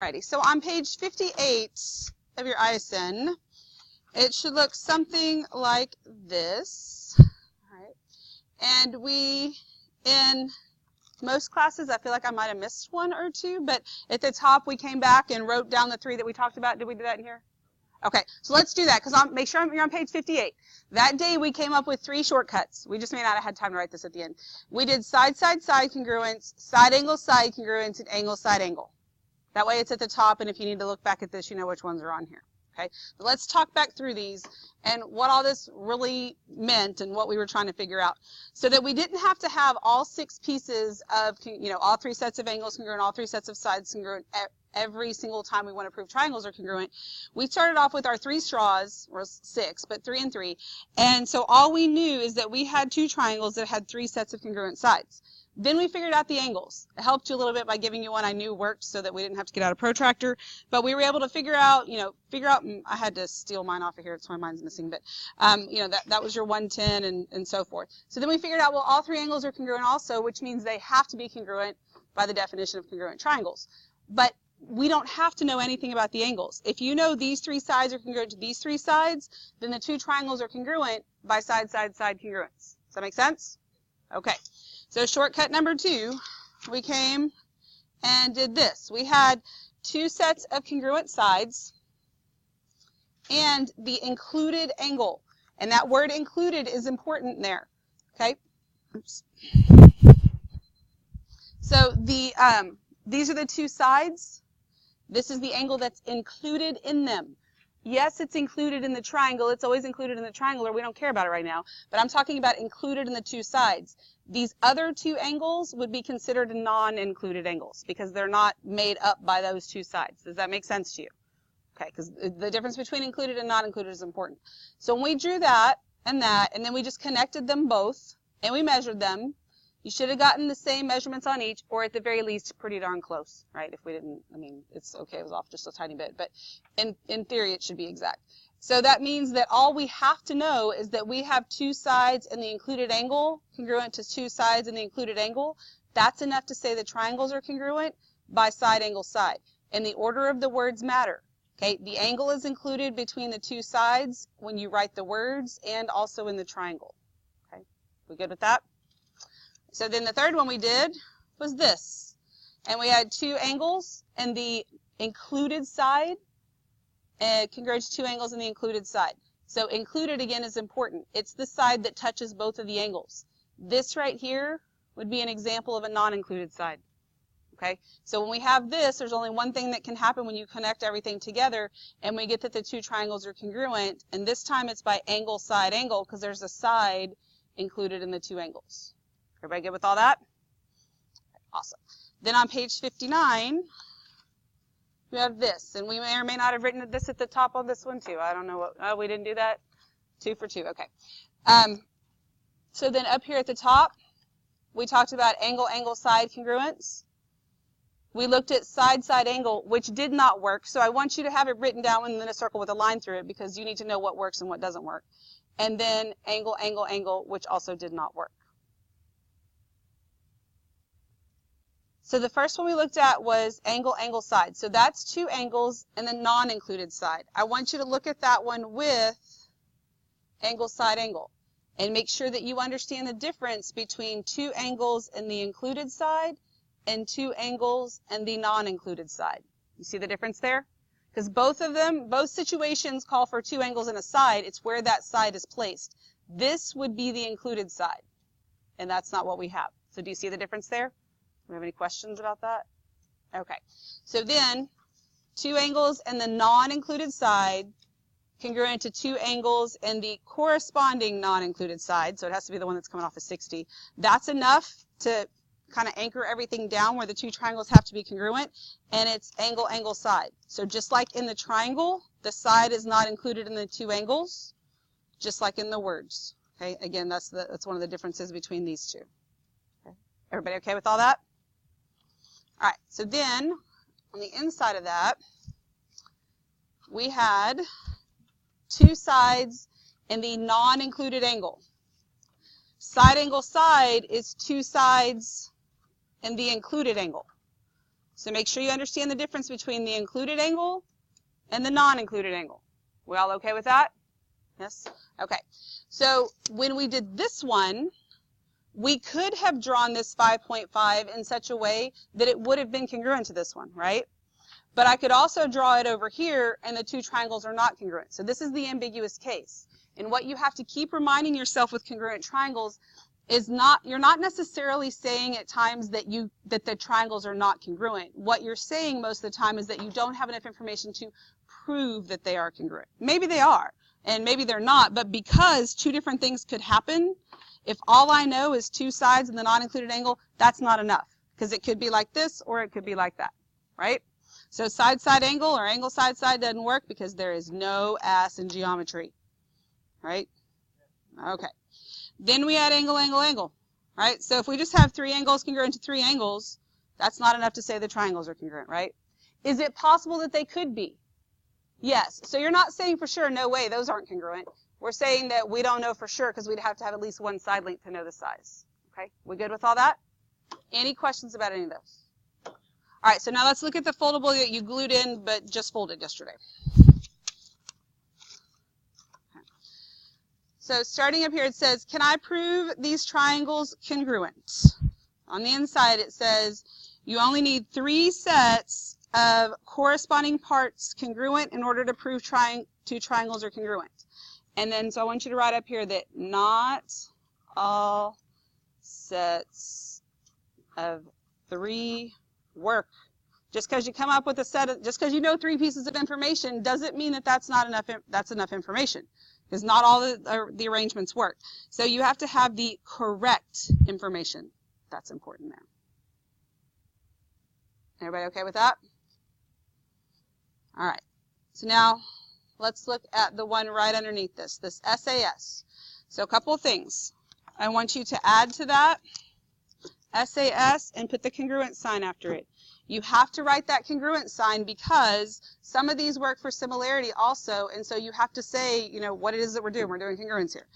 Alrighty, so on page 58 of your ISN, it should look something like this. All right. And we, in most classes, I feel like I might have missed one or two, but at the top we came back and wrote down the three that we talked about. Did we do that in here? Okay, so let's do that, because make sure you're on page 58. That day we came up with 3 shortcuts. We just may not have had time to write this at the end. We did side, side, side congruence, side congruence, and angle, side angle. That way it's at the top, and if you need to look back at this, you know which ones are on here. Okay, but let's talk back through these and what all this really meant and what we were trying to figure out. So that we didn't have to have all 6 pieces of, all 3 sets of angles congruent, all 3 sets of sides congruent every single time we want to prove triangles are congruent. We started off with our 3 straws, or 6, but 3 and 3. And so all we knew is that we had 2 triangles that had 3 sets of congruent sides. Then we figured out the angles. It helped you a little bit by giving you one I knew worked so that we didn't have to get out a protractor. But we were able to figure out, I had to steal mine off of here. It's why mine's missing. But, that was your 110 and so forth. So then we figured out, well, all 3 angles are congruent also, which means they have to be congruent by the definition of congruent triangles. But we don't have to know anything about the angles. If you know these 3 sides are congruent to these 3 sides, then the 2 triangles are congruent by side, side, side congruence. Does that make sense? Okay. So shortcut number 2, we came and did this. We had 2 sets of congruent sides and the included angle. And that word included is important there. Okay? Oops. So these are the 2 sides. This is the angle that's included in them. Yes, it's included in the triangle. It's always included in the triangle, or we don't care about it right now. But I'm talking about included in the 2 sides. These other 2 angles would be considered non-included angles because they're not made up by those 2 sides. Does that make sense to you? Okay, because the difference between included and not included is important. So when we drew that, and then we just connected them both, and we measured them, you should have gotten the same measurements on each, or at the very least, pretty darn close, right? If we didn't, it's okay, it was off just a tiny bit, but in theory, it should be exact. So that means that all we have to know is that we have 2 sides in the included angle congruent to 2 sides in the included angle. That's enough to say the triangles are congruent by side, angle, side. And the order of the words matter. Okay, the angle is included between the 2 sides when you write the words and also in the triangle. Okay, we good with that? So then the third one we did was this. And we had 2 angles in the included side congruent to 2 angles in the included side. So included, again, is important. It's the side that touches both of the angles. This right here would be an example of a non-included side. Okay? So when we have this, there's only one thing that can happen when you connect everything together, and we get that the 2 triangles are congruent. And this time it's by angle, side, angle, because there's a side included in the 2 angles. Everybody good with all that? Awesome. Then on page 59, we have this, and we may or may not have written this at the top of this one too. I don't know what, oh, we didn't do that? 2 for 2, okay. So then up here at the top, we talked about angle, angle, side congruence. We looked at side, side, angle, which did not work, so I want you to have it written down and then a circle with a line through it because you need to know what works and what doesn't work. And then angle, angle, angle, which also did not work. So the first one we looked at was angle, angle, side. So that's 2 angles and the non-included side. I want you to look at that one with angle, side, angle. And make sure that you understand the difference between 2 angles in the included side and 2 angles and the non-included side. You see the difference there? Because both of them, both situations call for 2 angles and a side. It's where that side is placed. This would be the included side. And that's not what we have. So do you see the difference there? Do we have any questions about that? Okay. So then, 2 angles in the non-included side congruent to 2 angles in the corresponding non-included side. So it has to be the one that's coming off of 60. That's enough to kind of anchor everything down where the 2 triangles have to be congruent. And it's angle, angle, side. So just like in the triangle, the side is not included in the 2 angles, just like in the words. Okay. Again, that's one of the differences between these 2. Okay. Everybody okay with all that? All right, so then on the inside of that, we had 2 sides in the non-included angle. Side, angle, side is 2 sides in the included angle. So make sure you understand the difference between the included angle and the non-included angle. We all okay with that? Yes? Okay. So when we did this one, we could have drawn this 5.5 in such a way that it would have been congruent to this one, right? But I could also draw it over here, and the two triangles are not congruent. So this is the ambiguous case. And what you have to keep reminding yourself with congruent triangles is you're not necessarily saying at times that the triangles are not congruent. What you're saying most of the time is that you don't have enough information to prove that they are congruent. Maybe they are, and maybe they're not, but because two different things could happen, if all I know is two sides and the non-included angle, that's not enough, because it could be like this or it could be like that, right? So side-side angle or angle side-side doesn't work because there is no ass in geometry, right? Okay. Then we add angle, angle, angle, right? So if we just have three angles congruent to three angles, that's not enough to say the triangles are congruent, right? Is it possible that they could be? Yes. So you're not saying for sure, no way, those aren't congruent. We're saying that we don't know for sure because we'd have to have at least one side length to know the size. Okay? We good with all that? Any questions about any of those? All right, so now let's look at the foldable that you glued in but just folded yesterday. So starting up here, it says, can I prove these triangles congruent? On the inside, it says you only need 3 sets of corresponding parts congruent in order to prove two triangles are congruent. And then, so I want you to write up here that not all sets of 3 work. Just because you come up with a set of, just because you know 3 pieces of information doesn't mean that that's enough information. Because not all the arrangements work. So you have to have the correct information. That's important there. Everybody okay with that? All right. So now let's look at the one right underneath this SAS. So a couple of things. I want you to add to that SAS and put the congruent sign after it. You have to write that congruent sign because some of these work for similarity also, and so you have to say, you know, what it is that we're doing. We're doing congruence here.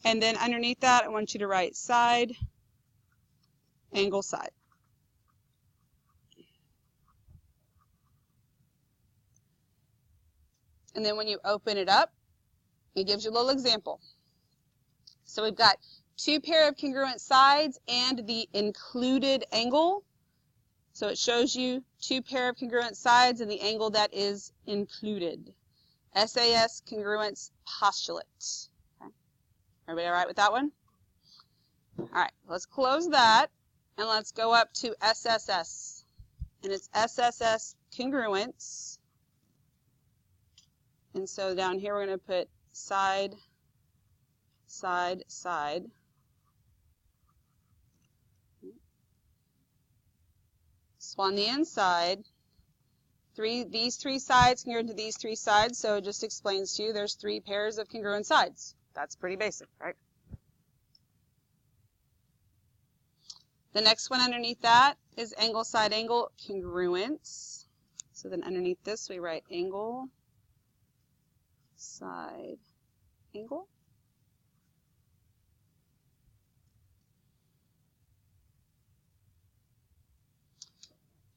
And then underneath that, I want you to write side, angle, side. And then when you open it up, it gives you a little example. So we've got 2 pair of congruent sides and the included angle. So it shows you 2 pair of congruent sides and the angle that is included. SAS congruence postulate. Okay. Everybody all right with that one? All right, let's close that and let's go up to SSS. And it's SSS congruence. And so down here we're going to put side, side, side. So on the inside, these 3 sides congruent to these 3 sides, so it just explains to you there's 3 pairs of congruent sides. That's pretty basic, right? The next one underneath that is angle, side, angle, congruence. So then underneath this we write angle, side, angle.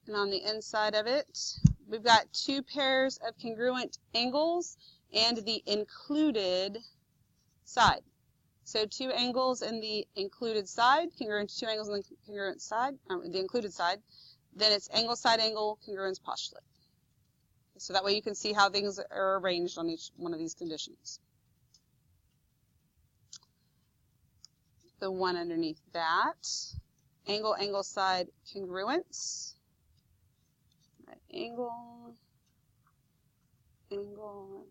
And on the inside of it, we've got 2 pairs of congruent angles and the included side. So 2 angles in the included side, congruent to 2 angles in the congruent side, the included side. Then it's angle, side, angle, congruence postulate. So that way you can see how things are arranged on each one of these conditions. The one underneath that, angle, angle, side, congruence. Right, angle, angle,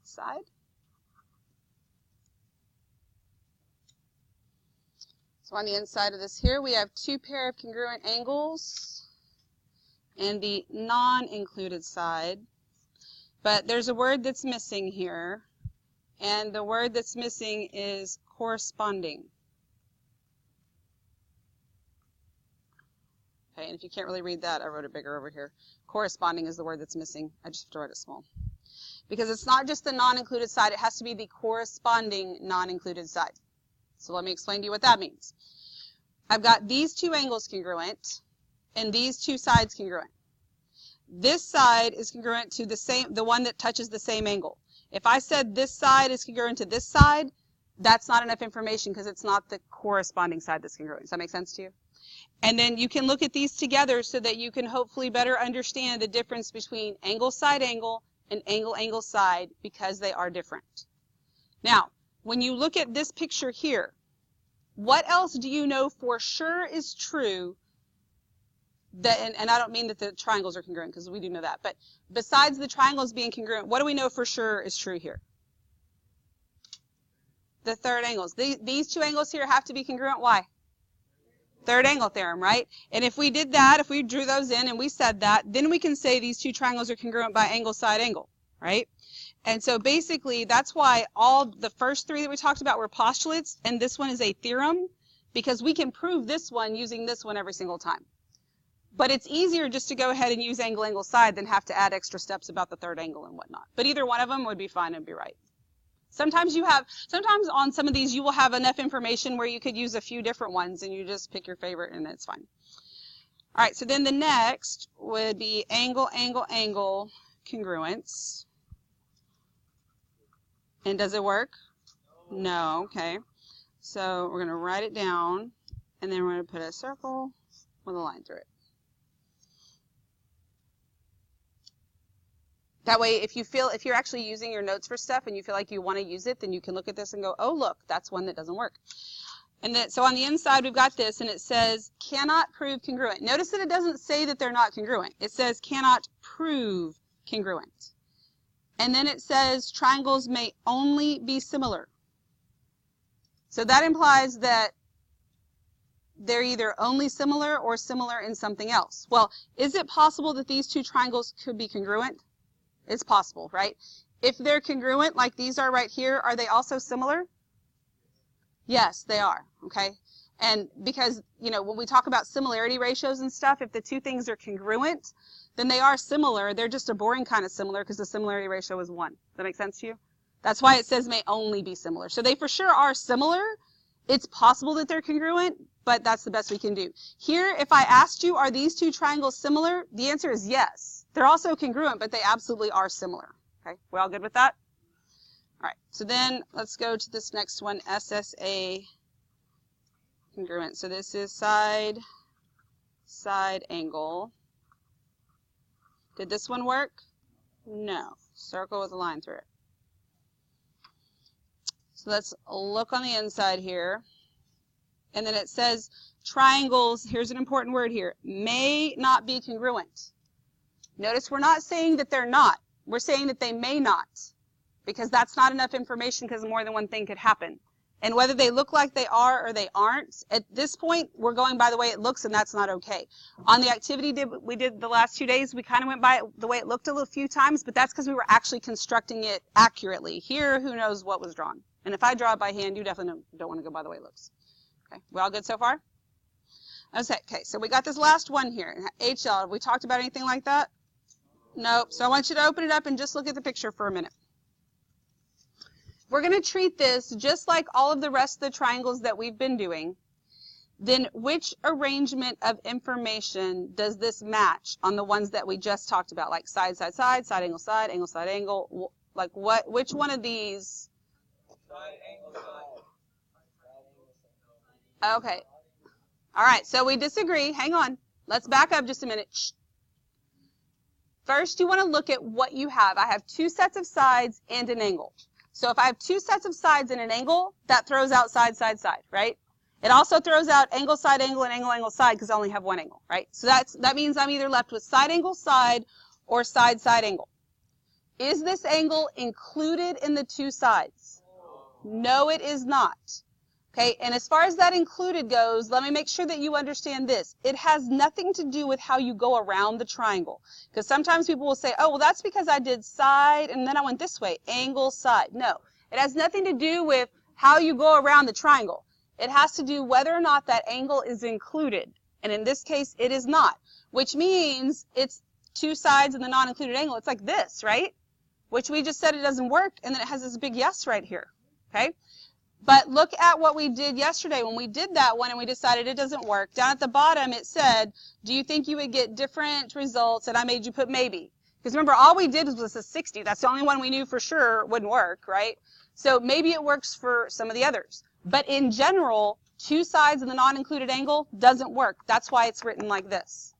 side. So on the inside of this here, we have 2 pair of congruent angles and the non-included side. But there's a word that's missing here, and the word that's missing is corresponding. Okay, and if you can't really read that, I wrote it bigger over here. Corresponding is the word that's missing. I just have to write it small. Because it's not just the non-included side, it has to be the corresponding non-included side. So let me explain to you what that means. I've got these 2 angles congruent and these 2 sides congruent. this side is congruent to the one that touches the same angle. If I said this side is congruent to this side, that's not enough information because it's not the corresponding side that's congruent. Does that make sense to you? And then you can look at these together so that you can hopefully better understand the difference between angle, side, angle, and angle, angle, side, because they are different. Now, when you look at this picture here, what else do you know for sure is true? That, and I don't mean that the triangles are congruent, because we do know that, but besides the triangles being congruent, what do we know for sure is true here? The third angles. These two angles here have to be congruent. Why? Third angle theorem, right? And if we did that, if we drew those in and we said that, then we can say these two triangles are congruent by angle, side, angle, right? And so basically, that's why all the first three that we talked about were postulates, and this one is a theorem, because we can prove this one using this one every single time. But it's easier just to go ahead and use angle, angle, side than have to add extra steps about the third angle and whatnot. But either one of them would be fine and be right. Sometimes on some of these you will have enough information where you could use a few different ones and you just pick your favorite and it's fine. All right, so then the next would be angle, angle, angle congruence. And does it work? No, okay. So we're going to write it down and then we're going to put a circle with a line through it. That way, if you're actually using your notes for stuff and you feel like you want to use it, then you can look at this and go, oh, look, that's one that doesn't work. And then, so on the inside, we've got this, and it says, cannot prove congruent. Notice that it doesn't say that they're not congruent. It says, cannot prove congruent. And then it says, triangles may only be similar. So that implies that they're either only similar or similar in something else. Well, is it possible that these two triangles could be congruent? It's possible, right? If they're congruent, like these are right here, are they also similar? Yes, they are, okay? And because, you know, when we talk about similarity ratios and stuff, if the two things are congruent, then they are similar. They're just a boring kind of similar because the similarity ratio is 1. Does that make sense to you? That's why it says may only be similar. So they for sure are similar. It's possible that they're congruent, but that's the best we can do. Here, if I asked you, are these two triangles similar? The answer is yes. They're also congruent, but they absolutely are similar. Okay, we all good with that? All right, so then let's go to this next one, SSA congruent. So this is side, side angle. Did this one work? No. Circle with a line through it. So let's look on the inside here. And then it says triangles, here's an important word here, may not be congruent. Notice we're not saying that they're not. We're saying that they may not, because that's not enough information because more than one thing could happen. And whether they look like they are or they aren't, at this point, we're going by the way it looks, and that's not okay. On the activity we did the last 2 days, we kind of went by it the way it looked a few times, but that's because we were actually constructing it accurately. Here, who knows what was drawn. And if I draw it by hand, you definitely don't want to go by the way it looks. Okay, we all good so far? Okay, so we got this last one here. HL, have we talked about anything like that? Nope. So I want you to open it up and just look at the picture for a minute. We're going to treat this just like all of the rest of the triangles that we've been doing. Then which arrangement of information does this match on the ones that we just talked about, like side, side, side, side, angle, side, angle, side, angle? Like what? Which one of these? Side, angle, side. Okay. All right. So we disagree. Hang on. Let's back up just a minute. Shh. First, you want to look at what you have. I have 2 sets of sides and an angle. So if I have 2 sets of sides and an angle, that throws out side, side, side, right? It also throws out angle, side, angle, and angle, angle, side because I only have one angle, right? So that means I'm either left with side, angle, side, or side, side, angle. Is this angle included in the 2 sides? No, it is not. Okay, and as far as that included goes, let me make sure that you understand this. It has nothing to do with how you go around the triangle. Because sometimes people will say, oh, well, that's because I did side and then I went this way, angle, side. No, it has nothing to do with how you go around the triangle. It has to do whether or not that angle is included. And in this case, it is not, which means it's 2 sides and the non-included angle. It's like this, right? Which we just said it doesn't work, and then it has this big yes right here, okay? But look at what we did yesterday when we did that one and we decided it doesn't work. Down at the bottom it said, do you think you would get different results? And I made you put maybe. Because remember, all we did was a 60. That's the only one we knew for sure wouldn't work, right? So maybe it works for some of the others. But in general, two sides of the non-included angle doesn't work. That's why it's written like this.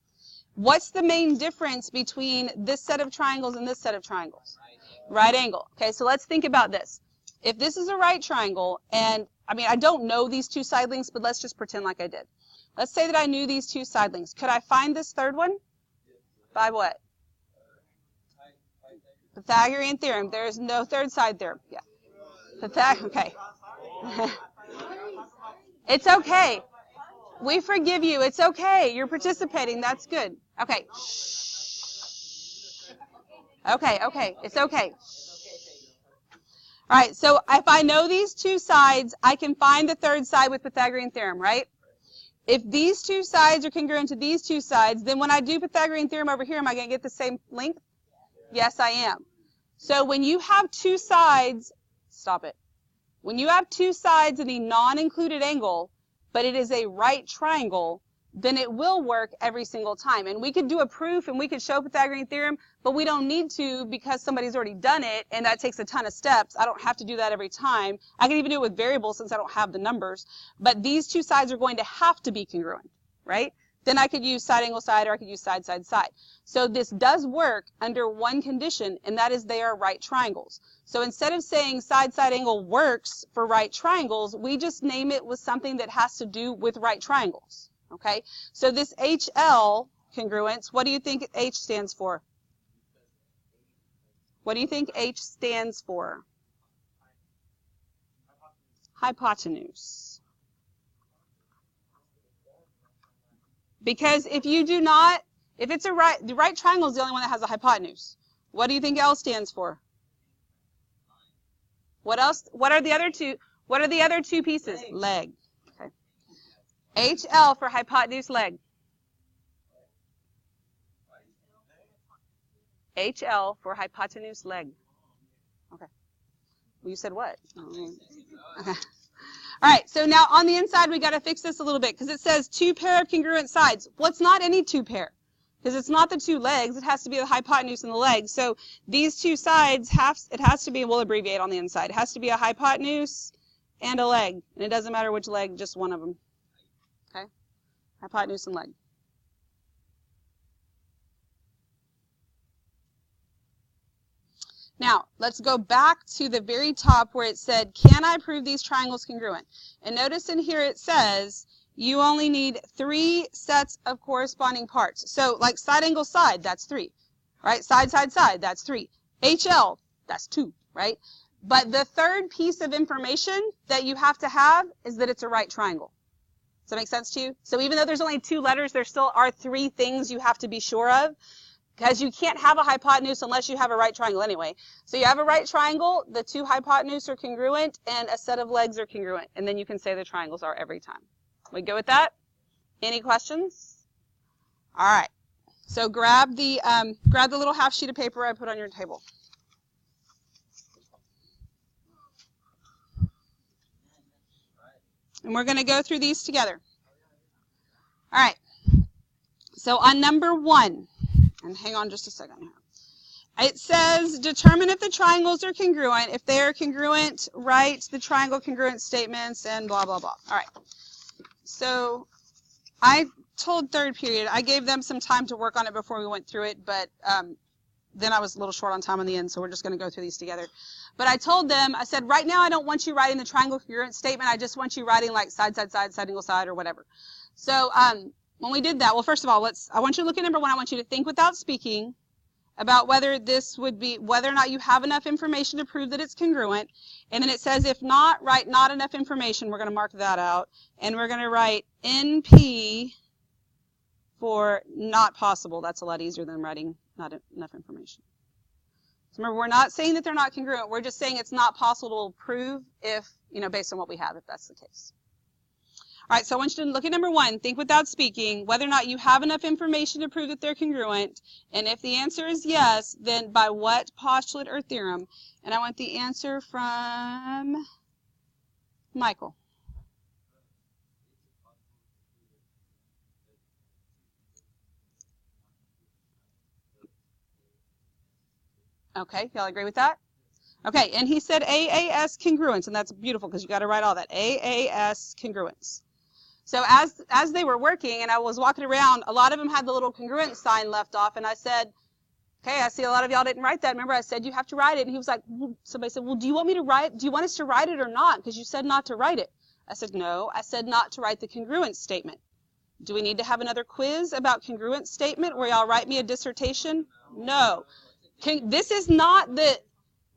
What's the main difference between this set of triangles and this set of triangles? Right angle. Okay, so let's think about this. If this is a right triangle, and I mean, I don't know these two side lengths, but let's just pretend like I did. Let's say that I knew these two side lengths. Could I find this third one? By what? Pythagorean theorem. There is no third side theorem. Yeah. Okay. It's okay. We forgive you. It's okay. You're participating. That's good. Okay. Okay. It's okay. All right, so if I know these two sides, I can find the third side with Pythagorean theorem, right? If these two sides are congruent to these two sides, then when I do Pythagorean theorem over here, am I going to get the same length? Yes, I am. So when you have two sides, stop it. When you have two sides in a non-included angle, but it is a right triangle, then it will work every single time. And we could do a proof and we could show Pythagorean theorem, but we don't need to because somebody's already done it, and that takes a ton of steps. I don't have to do that every time. I can even do it with variables since I don't have the numbers. But these two sides are going to have to be congruent, right? Then I could use side angle side, or I could use side side side. So this does work under one condition, and that is they are right triangles. So instead of saying side side angle works for right triangles, we just name it with something that has to do with right triangles. Okay, so this HL congruence, what do you think H stands for? What do you think H stands for? Hypotenuse. Because if you do not, if it's the right triangle is the only one that has a hypotenuse. What do you think L stands for? What else? What are the other two? What are the other two pieces? Leg. Okay. HL for hypotenuse leg. HL for hypotenuse leg. Okay. Well, you said what? Okay. All right, so now on the inside, we got to fix this a little bit because it says two pair of congruent sides. Well, it's not any two pair because it's not the two legs. It has to be the hypotenuse and the leg. So these two sides, it has to be, we'll abbreviate on the inside. It has to be a hypotenuse and a leg. And it doesn't matter which leg, just one of them. Okay? Hypotenuse and leg. Now, let's go back to the very top where it said, can I prove these triangles congruent? And notice in here it says, you only need 3 sets of corresponding parts. So, like side angle side, that's 3. Right? Side, side, side, that's 3. HL, that's 2, right? But the third piece of information that you have to have is that it's a right triangle. Does that make sense to you? So even though there's only 2 letters, there still are 3 things you have to be sure of. Because you can't have a hypotenuse unless you have a right triangle anyway. So you have a right triangle, the 2 hypotenuse are congruent, and a set of legs are congruent. And then you can say the triangles are every time. We go with that? Any questions? All right. So grab the little half sheet of paper I put on your table. And we're going to go through these together. All right. So on number 1, and hang on just a second here. It says, determine if the triangles are congruent. If they are congruent, write the triangle congruent statements and blah, blah, blah. All right. So I told third period, I gave them some time to work on it before we went through it, but then I was a little short on time on the end, so we're just going to go through these together. But I told them, I said, right now I don't want you writing the triangle congruent statement. I just want you writing like side, side, side, side, angle, side, or whatever. So when we did that, well, first of all, I want you to look at number 1. I want you to think without speaking about whether or not you have enough information to prove that it's congruent. And then it says, if not, write not enough information. We're going to mark that out. And we're going to write NP for not possible. That's a lot easier than writing not enough information. So remember, we're not saying that they're not congruent. We're just saying it's not possible to prove if, based on what we have, if that's the case. All right, so I want you to look at number 1, think without speaking, whether or not you have enough information to prove that they're congruent. And if the answer is yes, then by what postulate or theorem? And I want the answer from Michael. Okay, y'all agree with that? Okay, and he said AAS congruence, and that's beautiful because you got to write all that. AAS congruence. So as they were working and I was walking around, a lot of them had the little congruent sign left off, and I said, okay, I see a lot of y'all didn't write that. Remember I said you have to write it, and he was like, somebody said, well, do you want me to write, do you want us to write it or not? Because you said not to write it. I said, no, I said not to write the congruent statement. Do we need to have another quiz about congruent statement where y'all write me a dissertation? No. This is not the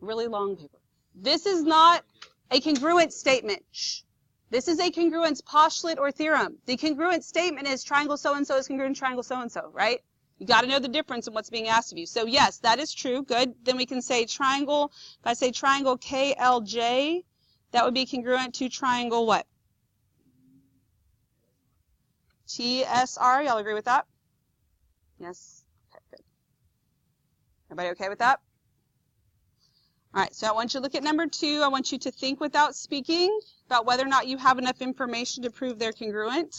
really long paper. This is not a congruent statement. Shh. This is a congruence postulate or theorem. The congruent statement is triangle so-and-so is congruent to triangle so-and-so, right? You got to know the difference in what's being asked of you. So yes, that is true. Good. Then we can say triangle, if I say triangle KLJ, that would be congruent to triangle what? TSR. Y'all agree with that? Yes? Okay, good. Everybody okay with that? All right, so I want you to look at number 2. I want you to think without speaking about whether or not you have enough information to prove they're congruent.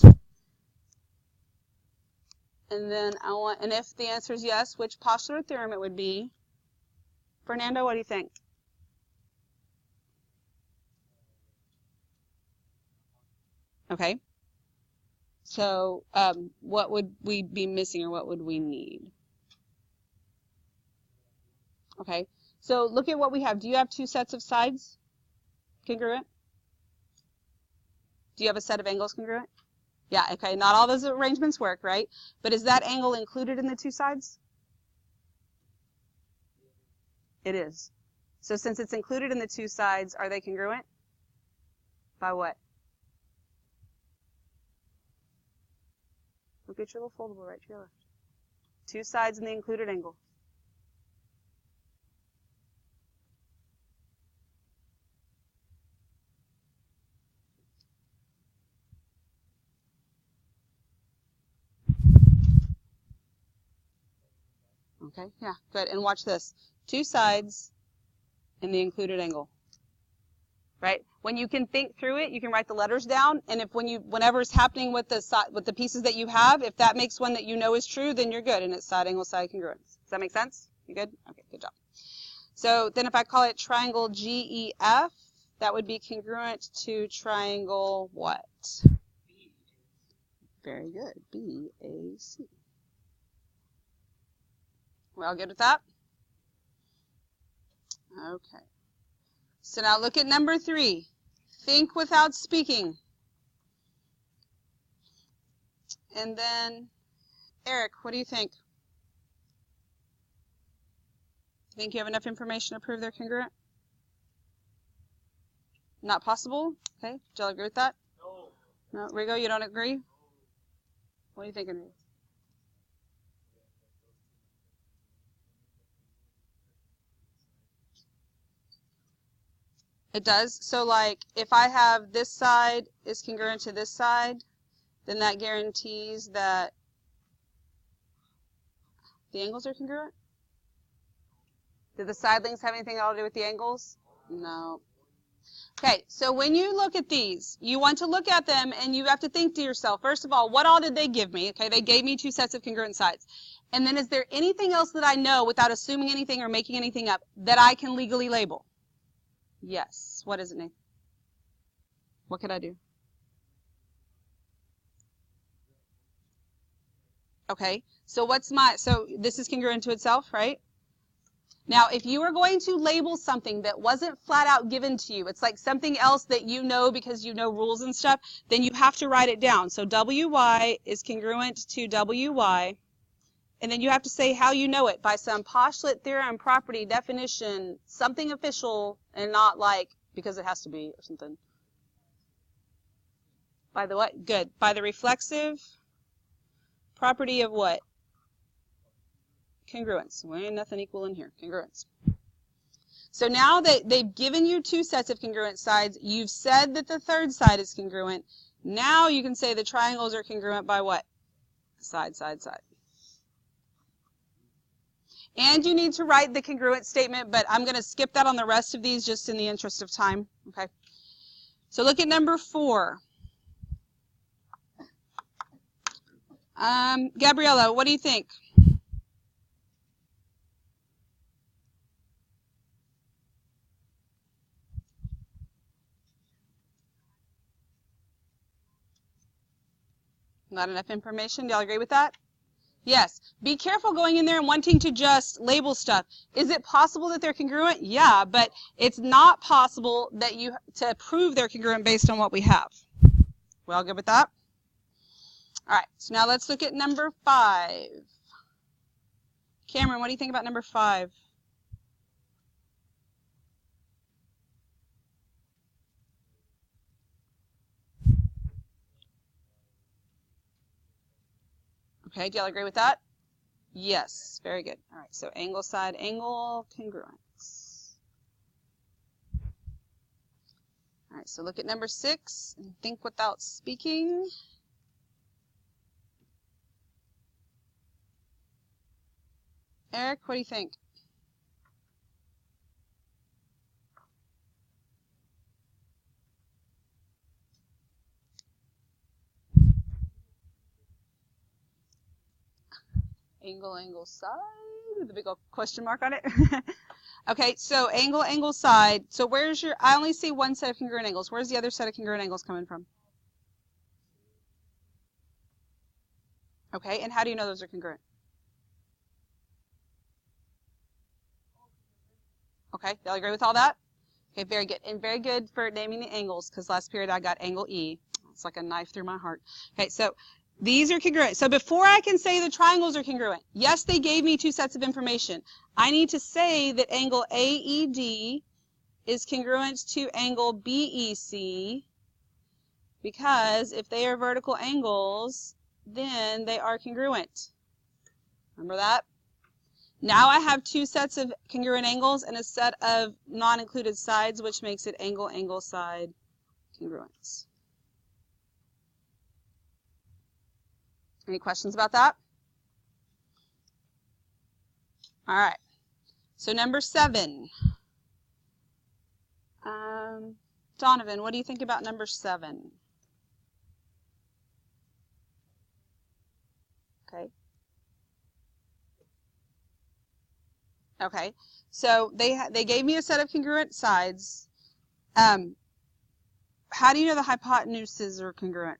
And then and if the answer is yes, which postulate or theorem it would be. Fernando, what do you think? Okay. So what would we be missing or what would we need? Okay. So look at what we have. Do you have 2 sets of sides congruent? Do you have a set of angles congruent? Yeah, okay. Not all those arrangements work, right? But is that angle included in the 2 sides? It is. So since it's included in the 2 sides, are they congruent? By what? Look at your little foldable right to your left. 2 sides in the included angle. Okay, yeah, good. And watch this. 2 sides in the included angle. Right? When you can think through it, you can write the letters down, and if whenever it's happening with the pieces that you have, if that makes one that you know is true, then you're good, and it's side angle side congruence. Does that make sense? You good? Okay, good job. So then if I call it triangle GEF, that would be congruent to triangle what? Very good. BAC. We all good with that? Okay. So now look at number 3. Think without speaking. And then, Eric, what do you think? Think you have enough information to prove they're congruent? Not possible? Okay. Do y'all agree with that? No. No. Rigo, you don't agree? What are you thinking? It does. So like if I have this side is congruent to this side, then that guarantees that the angles are congruent? Do the side lengths have anything at all to do with the angles? No. Okay, so when you look at these, you want to look at them and you have to think to yourself, first of all, what all did they give me? Okay, they gave me 2 sets of congruent sides. And then is there anything else that I know without assuming anything or making anything up that I can legally label? Yes. What is it, Nate? What could I do? Okay, so so this is congruent to itself, right? Now, if you were going to label something that wasn't flat out given to you, it's like something else that you know because you know rules and stuff, then you have to write it down. So WY is congruent to WY, and then you have to say how you know it, by some postulate, theorem, property, definition, something official, and not like because it has to be or something. By the what? Good. By the reflexive property of what? Congruence. Well, ain't nothing equal in here. Congruence. So now that they've given you 2 sets of congruent sides, you've said that the 3rd side is congruent. Now you can say the triangles are congruent by what? Side, side, side. And you need to write the congruent statement, but I'm going to skip that on the rest of these just in the interest of time. Okay. So look at number 4. Gabriella, what do you think? Not enough information. Do y'all agree with that? Yes. Be careful going in there and wanting to just label stuff. Is it possible that they're congruent? Yeah, but it's not possible that to prove they're congruent based on what we have. We all good with that? All right. So now let's look at number 5. Cameron, what do you think about number 5? Okay, do y'all agree with that? Yes, very good. All right, so angle, side, angle, congruence. All right, so look at number 6 and think without speaking. Eric, what do you think? Angle, angle, side, with a big old question mark on it. Okay, so angle, angle, side. So where's your, I only see one set of congruent angles. Where's the other set of congruent angles coming from? Okay, and how do you know those are congruent? Okay, y'all agree with all that? Okay, very good. And very good for naming the angles, because last period I got angle E. It's like a knife through my heart. Okay, so these are congruent. So before I can say the triangles are congruent, yes, they gave me 2 sets of information. I need to say that angle AED is congruent to angle BEC, because if they are vertical angles, then they are congruent. Remember that? Now I have 2 sets of congruent angles and a set of non-included sides, which makes it angle, angle, side congruence. Any questions about that? All right. So number 7. Donovan, what do you think about number 7? Okay. Okay. So they gave me a set of congruent sides. How do you know the hypotenuses are congruent?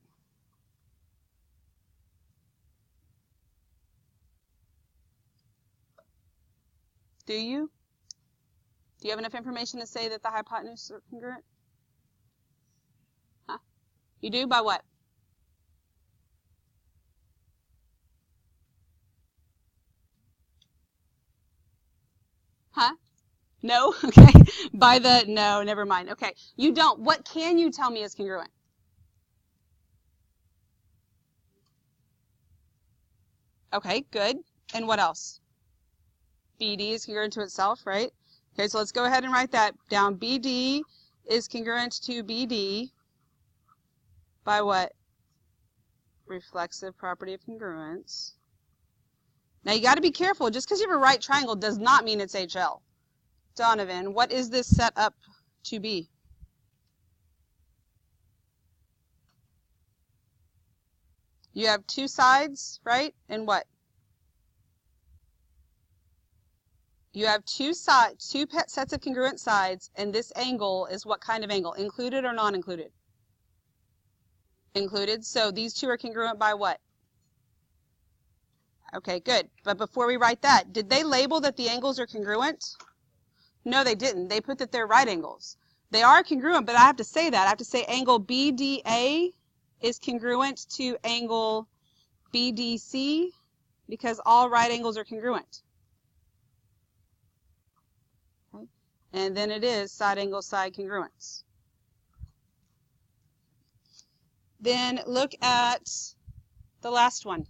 Do you? Do you have enough information to say that the hypotenuse are congruent? Huh? You do? By what? Huh? No? Okay. By the, no, never mind. Okay. You don't. What can you tell me is congruent? Okay, good. And what else? BD is congruent to itself, right? Okay, so let's go ahead and write that down. BD is congruent to BD by what? Reflexive property of congruence. Now you got to be careful. Just because you have a right triangle does not mean it's HL. Donovan, what is this set up to be? You have 2 sides, right? And what? You have 2 sets of congruent sides, and this angle is what kind of angle? Included or non-included? Included. So these 2 are congruent by what? Okay, good. But before we write that, did they label that the angles are congruent? No, they didn't. They put that they're right angles. They are congruent, but I have to say that. I have to say angle BDA is congruent to angle BDC because all right angles are congruent. Okay. And then it is side angle side congruence. Then look at the last one.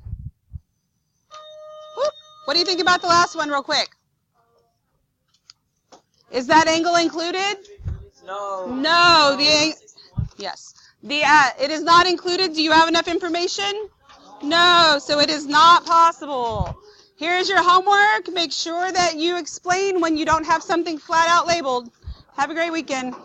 Whoop. What do you think about the last one real quick? Is that angle included? No. No. Yes. It is not included. Do you have enough information? No. So it is not possible. Here's your homework. Make sure that you explain when you don't have something flat out labeled. Have a great weekend.